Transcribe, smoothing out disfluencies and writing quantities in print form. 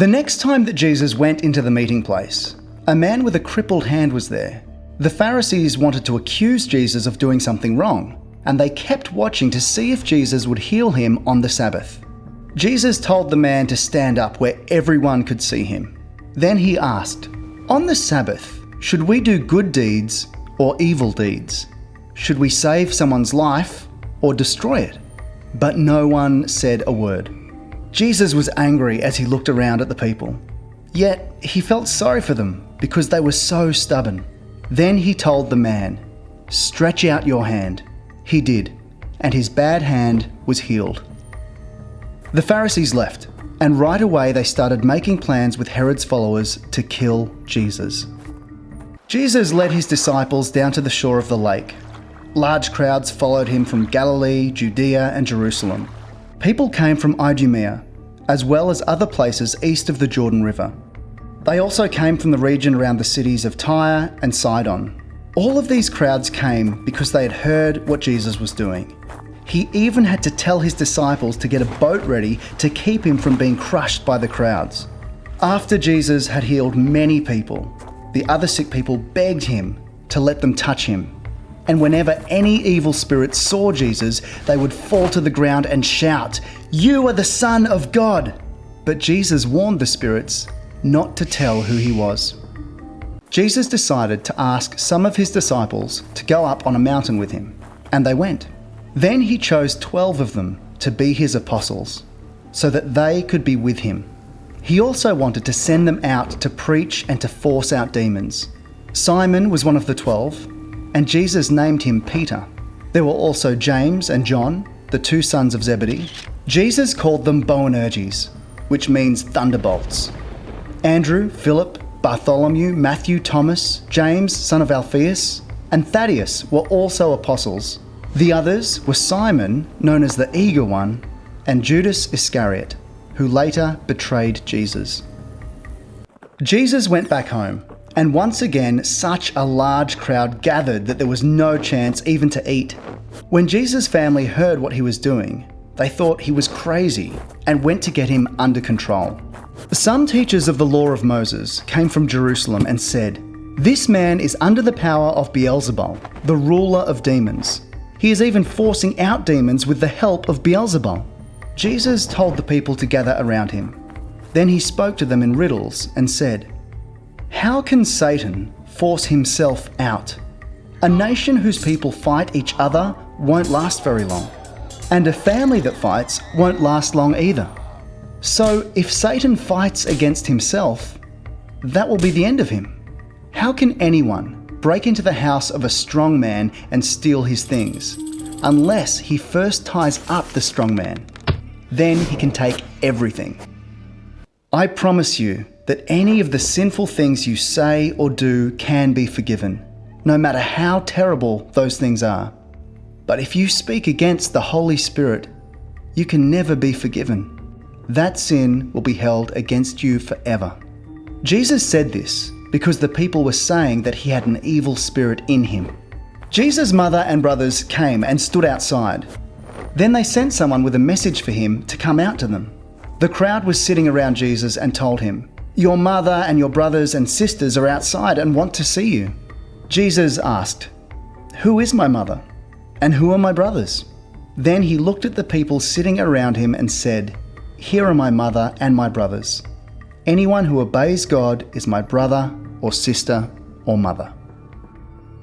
The next time that Jesus went into the meeting place, a man with a crippled hand was there. The Pharisees wanted to accuse Jesus of doing something wrong, and they kept watching to see if Jesus would heal him on the Sabbath. Jesus told the man to stand up where everyone could see him. Then he asked, "On the Sabbath, should we do good deeds or evil deeds? Should we save someone's life or destroy it?" But no one said a word. Jesus was angry as he looked around at the people. Yet he felt sorry for them because they were so stubborn. Then he told the man, "Stretch out your hand." He did, and his bad hand was healed. The Pharisees left, and right away they started making plans with Herod's followers to kill Jesus. Jesus led his disciples down to the shore of the lake. Large crowds followed him from Galilee, Judea, and Jerusalem. People came from Idumea, as well as other places east of the Jordan River. They also came from the region around the cities of Tyre and Sidon. All of these crowds came because they had heard what Jesus was doing. He even had to tell his disciples to get a boat ready to keep him from being crushed by the crowds. After Jesus had healed many people, the other sick people begged him to let them touch him. And whenever any evil spirits saw Jesus, they would fall to the ground and shout, "You are the Son of God!" But Jesus warned the spirits not to tell who he was. Jesus decided to ask some of his disciples to go up on a mountain with him, and they went. Then he chose 12 of them to be his apostles, so that they could be with him. He also wanted to send them out to preach and to force out demons. Simon was one of the 12, and Jesus named him Peter. There were also James and John, the two sons of Zebedee. Jesus called them Boanerges, which means thunderbolts. Andrew, Philip, Bartholomew, Matthew, Thomas, James, son of Alphaeus, and Thaddeus were also apostles. The others were Simon, known as the Eager One, and Judas Iscariot, who later betrayed Jesus. Jesus went back home, and once again such a large crowd gathered that there was no chance even to eat. When Jesus' family heard what he was doing, they thought he was crazy and went to get him under control. Some teachers of the law of Moses came from Jerusalem and said, "This man is under the power of Beelzebul, the ruler of demons. He is even forcing out demons with the help of Beelzebul." Jesus told the people to gather around him. Then he spoke to them in riddles and said, "How can Satan force himself out? A nation whose people fight each other won't last very long, and a family that fights won't last long either. So if Satan fights against himself, that will be the end of him. How can anyone break into the house of a strong man and steal his things, unless he first ties up the strong man? Then he can take everything. I promise you that any of the sinful things you say or do can be forgiven, no matter how terrible those things are. But if you speak against the Holy Spirit, you can never be forgiven. That sin will be held against you forever." Jesus said this because the people were saying that he had an evil spirit in him. Jesus' mother and brothers came and stood outside. Then they sent someone with a message for him to come out to them. The crowd was sitting around Jesus and told him, "Your mother and your brothers and sisters are outside and want to see you." Jesus asked, "Who is my mother? And who are my brothers?" Then he looked at the people sitting around him and said, "Here are my mother and my brothers. Anyone who obeys God is my brother or sister or mother."